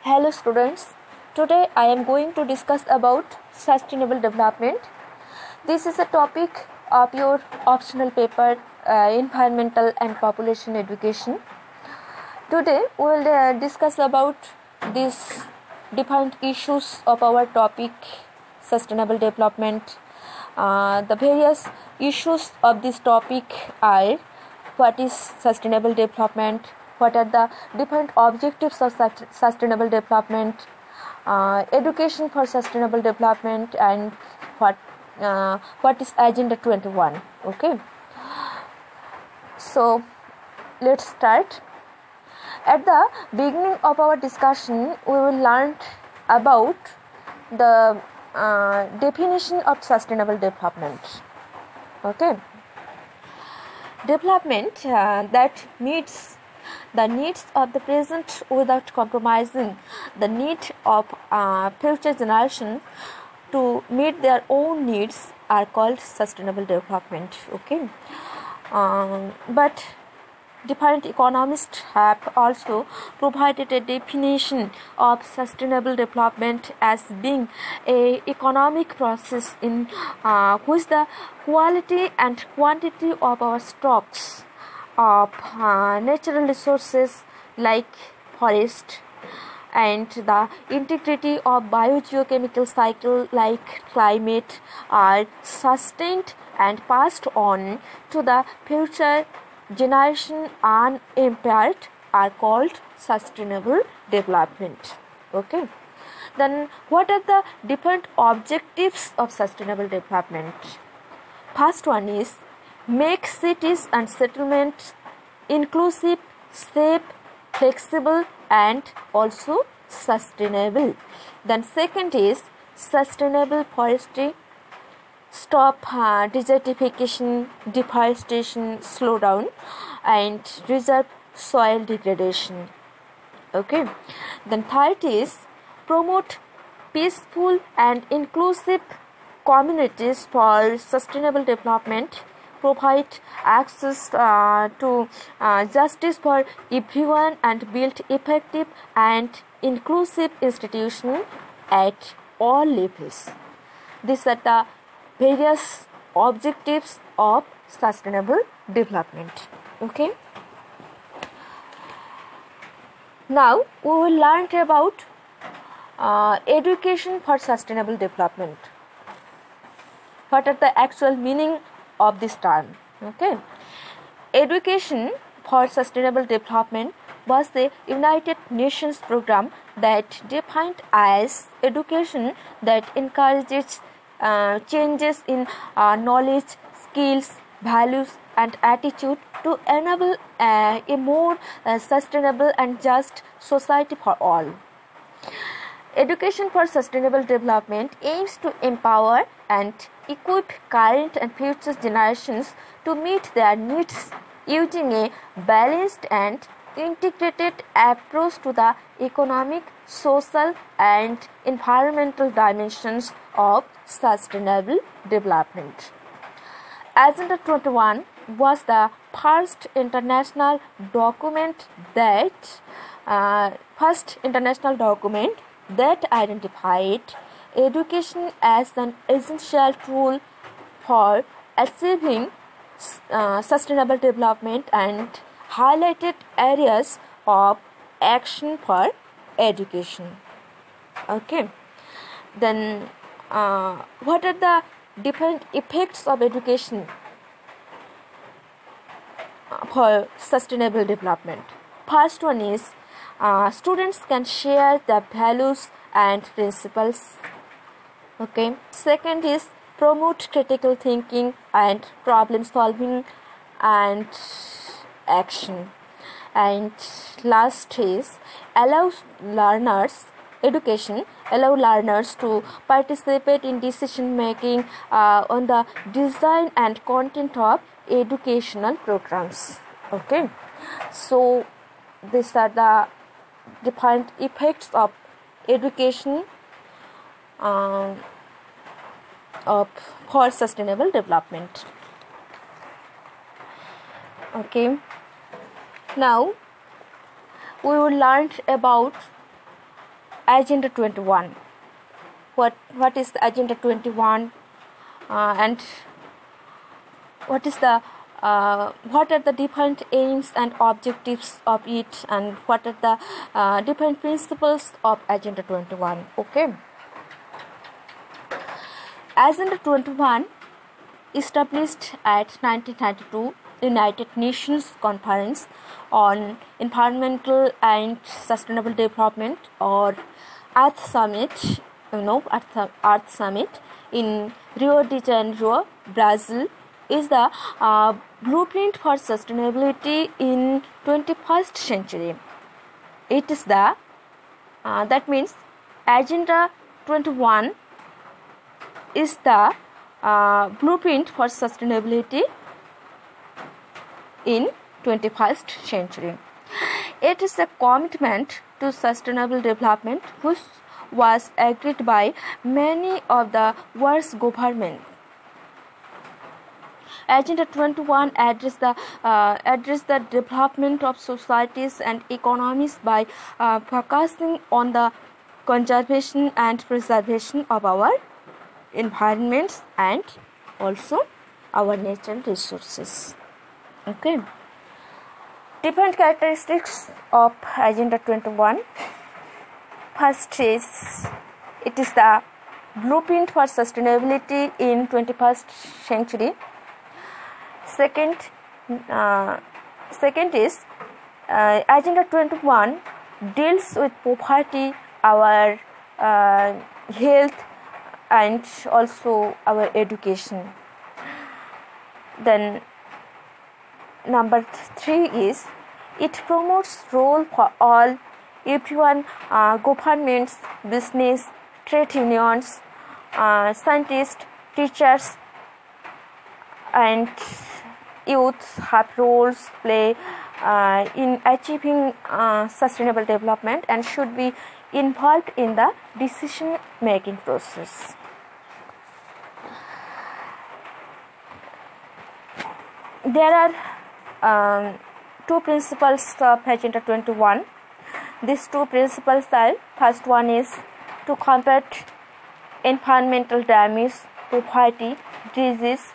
Hello students, today I am going to discuss about sustainable development. This is a topic of your optional paper environmental and population education. Today we will discuss about these different issues of our topic sustainable development. The various issues of this topic are: what is sustainable development, what are the different objectives of sustainable development, education for sustainable development, and what is Agenda 21. Okay, so let's start. At the beginning of our discussion, we will learn about the definition of sustainable development. Okay, development that meets the needs of the present without compromising the need of future generation to meet their own needs are called sustainable development. Okay, but different economists have also provided a definition of sustainable development as being an economic process in which the quality and quantity of our stocks of natural resources like forest and the integrity of biogeochemical cycle like climate are sustained and passed on to the future generation unimpaired are called sustainable development. Okay, then what are the different objectives of sustainable development? First one is make cities and settlements inclusive, safe, flexible, and also sustainable. Then second is sustainable forestry, stop desertification, deforestation, slow down, and reserve soil degradation. Okay, then third is promote peaceful and inclusive communities for sustainable development, provide access to justice for everyone, and build effective and inclusive institutions at all levels. These are the various objectives of sustainable development. Okay, now we will learn about education for sustainable development. What are the actual meaning of this term? Okay, education for sustainable development was the United Nations program that defined as education that encourages changes in knowledge, skills, values, and attitude to enable a more sustainable and just society for all. Education for sustainable development aims to empower and equip current and future generations to meet their needs using a balanced and integrated approach to the economic, social, and environmental dimensions of sustainable development. Agenda 21 was the first international document that identified education as an essential tool for achieving sustainable development and highlighted areas of action for education. Okay, then what are the different effects of education for sustainable development? First one is students can share the values and principles. Okay, second is promote critical thinking and problem solving and action, and last is education allow learners to participate in decision making on the design and content of educational programs. Okay, so these are the different effects of education for sustainable development. Okay, now we will learn about Agenda 21. What is the Agenda 21, and what are the different aims and objectives of it, and what are the different principles of Agenda 21? Okay. Agenda 21, established at 1992 United Nations Conference on Environmental and Sustainable Development, or Earth Summit, Earth Summit in Rio de Janeiro, Brazil, is the blueprint for sustainability in 21st century. It is the that means Agenda 21 is the blueprint for sustainability in 21st century. It is a commitment to sustainable development which was agreed by many of the world's governments. Agenda 21 address the development of societies and economies by focusing on the conservation and preservation of our environments and also our natural resources. Okay. Different characteristics of Agenda 21. First is, it is the blueprint for sustainability in 21st century. Second is Agenda 21 deals with poverty, our health, and also our education. Then number 3 is, it promotes role for all, everyone, governments, business, trade unions, scientists, teachers, and youth have roles play in achieving sustainable development and should be involved in the decision making process. There are two principles of Agenda 21. These two principles are, first one is to combat environmental damage, poverty, disease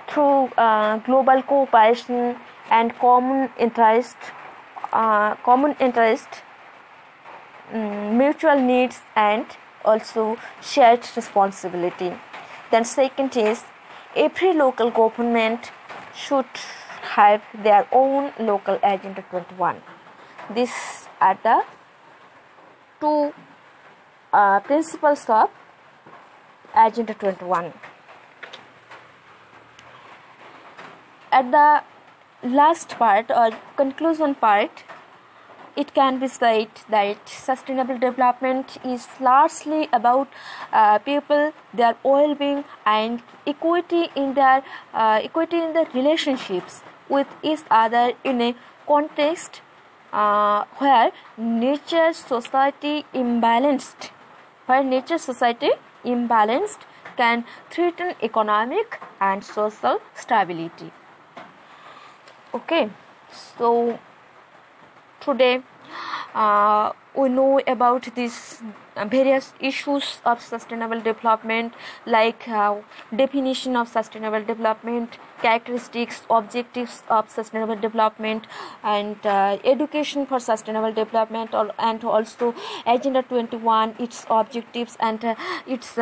through global cooperation and common interest, mutual needs, and also shared responsibility. Then second is, every local government should have their own local Agenda 21. These are the two principles of Agenda 21. At the last part or conclusion part, it can be said that sustainable development is largely about people, their well-being, and equity in their relationships with each other in a context where nature society imbalanced can threaten economic and social stability. Okay, so today we know about these various issues of sustainable development, like definition of sustainable development, characteristics, objectives of sustainable development, and education for sustainable development, and also Agenda 21, its objectives and its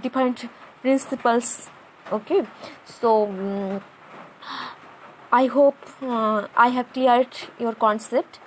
different principles. Okay, so I hope I have cleared your concept.